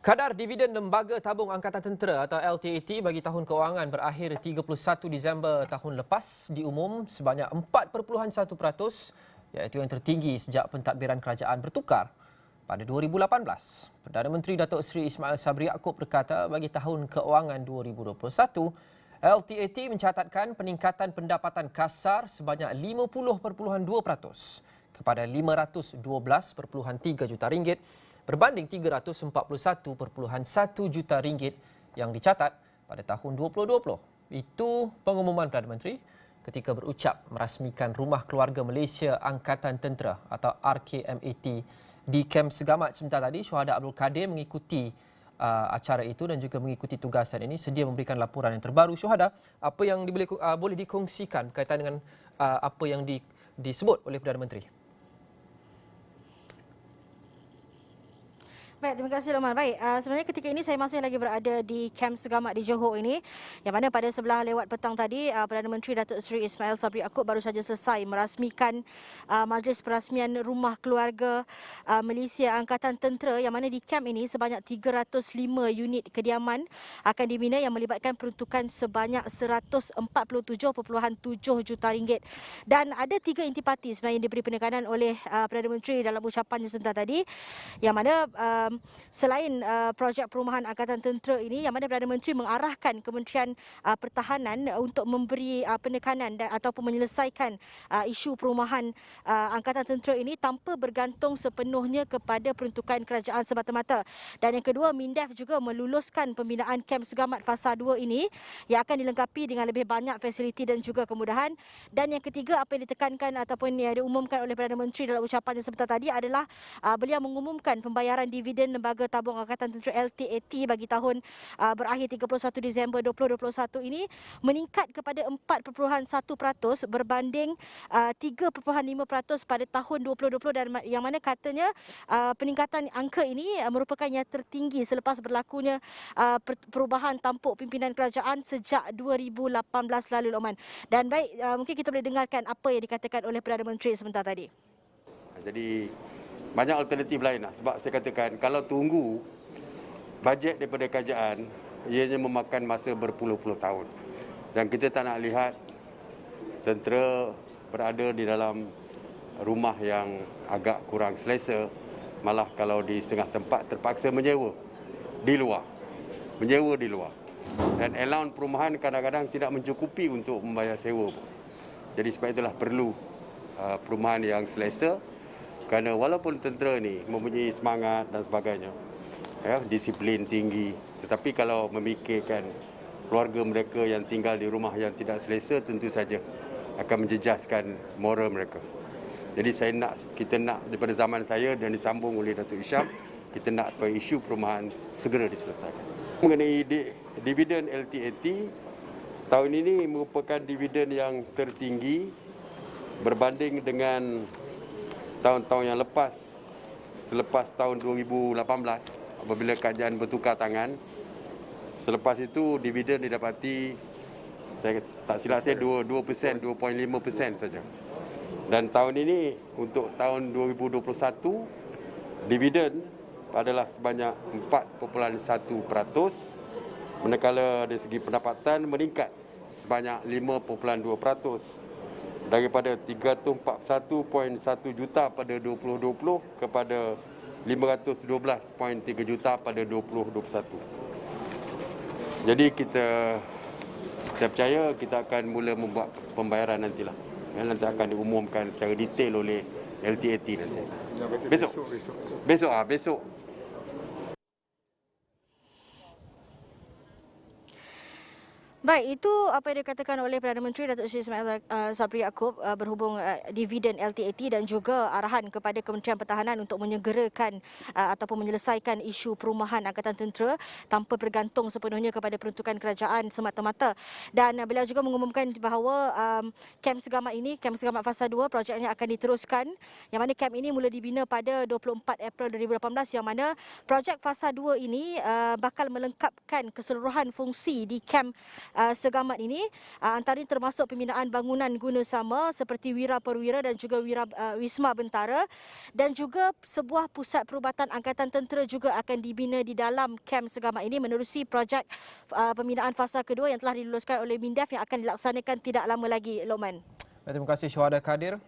Kadar dividen Lembaga Tabung Angkatan Tentera atau LTAT bagi tahun kewangan berakhir 31 Disember tahun lepas diumum sebanyak 4.1%, iaitu yang tertinggi sejak pentadbiran kerajaan bertukar pada 2018. Perdana Menteri Datuk Seri Ismail Sabri Yaakob berkata bagi tahun kewangan 2021, LTAT mencatatkan peningkatan pendapatan kasar sebanyak 50.2% kepada 512.3 juta ringgit berbanding 341.1 juta ringgit yang dicatat pada tahun 2020. Itu pengumuman Perdana Menteri ketika berucap merasmikan Rumah Keluarga Malaysia Angkatan Tentera atau RKMAT di Kem Segamat sebentar tadi. Syuhada Abdul Kadir mengikuti acara itu dan juga mengikuti tugasan ini, sedia memberikan laporan yang terbaru. Syuhada, apa yang boleh dikongsikan berkaitan dengan apa yang disebut oleh Perdana Menteri? Baik, terima kasih Loman. Baik, sebenarnya ketika ini saya masih lagi berada di Kem Segamat di Johor ini, yang mana pada sebelah lewat petang tadi Perdana Menteri Datuk Seri Ismail Sabri Yaakob baru saja selesai merasmikan majlis perasmian Rumah Keluarga Malaysia Angkatan Tentera, yang mana di kem ini sebanyak 305 unit kediaman akan dibina yang melibatkan peruntukan sebanyak 147.7 juta ringgit. Dan ada 3 intipati sebenarnya yang diberi penekanan oleh Perdana Menteri dalam ucapannya sebentar tadi, yang mana selain projek perumahan Angkatan Tentera ini, yang mana Perdana Menteri mengarahkan Kementerian Pertahanan untuk memberi penekanan ataupun menyelesaikan isu perumahan Angkatan Tentera ini tanpa bergantung sepenuhnya kepada peruntukan kerajaan semata-mata. Dan yang kedua, MINDEF juga meluluskan pembinaan Kem Segamat Fasa 2 ini yang akan dilengkapi dengan lebih banyak fasiliti dan juga kemudahan. Dan yang ketiga, apa yang ditekankan ataupun yang diumumkan oleh Perdana Menteri dalam ucapannya sebentar tadi adalah beliau mengumumkan pembayaran dividen Lembaga Tabung Angkatan Tentera LTAT bagi tahun berakhir 31 Disember 2021 ini meningkat kepada 4.1% berbanding 3.5% pada tahun 2020, dan yang mana katanya peningkatan angka ini merupakan yang tertinggi selepas berlakunya perubahan tampuk pimpinan kerajaan sejak 2018 lalu, Lokman. Dan baik, mungkin kita boleh dengarkan apa yang dikatakan oleh Perdana Menteri sebentar tadi. Jadi banyak alternatif lain lah. Sebab saya katakan kalau tunggu bajet daripada kerajaan, ianya memakan masa berpuluh-puluh tahun. Dan kita tak nak lihat tentera berada di dalam rumah yang agak kurang selesa, malah kalau di setengah tempat terpaksa menyewa di luar. Dan allowance perumahan kadang-kadang tidak mencukupi untuk membayar sewa pun. Jadi sebab itulah perlu perumahan yang selesa. Kerana walaupun tentera ni mempunyai semangat dan sebagainya, disiplin tinggi, tetapi kalau memikirkan keluarga mereka yang tinggal di rumah yang tidak selesa, tentu saja akan menjejaskan moral mereka. Jadi kita nak daripada zaman saya dan disambung oleh Datuk Hisham, kita nak supaya isu perumahan segera diselesaikan. Mengenai dividen LTAT, tahun ini merupakan dividen yang tertinggi berbanding dengan tahun-tahun yang selepas tahun 2018 apabila kerajaan bertukar tangan. Selepas itu dividen didapati, saya tak silap saya 2%, 2.5% saja. Dan tahun ini untuk tahun 2021 dividen adalah sebanyak 4.1%, manakala dari segi pendapatan meningkat sebanyak 5.2%. Daripada 341.1 juta pada 2020 kepada 512.3 juta pada 2021. Jadi saya percaya kita akan mula membuat pembayaran nantilah. Nanti akan diumumkan secara detail oleh LTAT nanti. Besok. Baik, itu apa yang dikatakan oleh Perdana Menteri Datuk Seri Ismail Sabri Yaakob berhubung dividen LTAT dan juga arahan kepada Kementerian Pertahanan untuk menyegerakan ataupun menyelesaikan isu perumahan Angkatan Tentera tanpa bergantung sepenuhnya kepada peruntukan kerajaan semata-mata. Dan beliau juga mengumumkan bahawa Kem Segamat ini, Kem Segamat Fasa 2, projeknya akan diteruskan, yang mana kem ini mula dibina pada 24 April 2018, yang mana projek Fasa 2 ini bakal melengkapkan keseluruhan fungsi di kem Segamat ini. Antaranya termasuk pembinaan bangunan guna sama seperti Wira Perwira dan juga Wisma Bentara, dan juga sebuah pusat perubatan Angkatan Tentera juga akan dibina di dalam kem Segamat ini menerusi projek pembinaan fasa kedua yang telah diluluskan oleh MINDEF yang akan dilaksanakan tidak lama lagi, Lokman. Terima kasih Syuhada Kadir.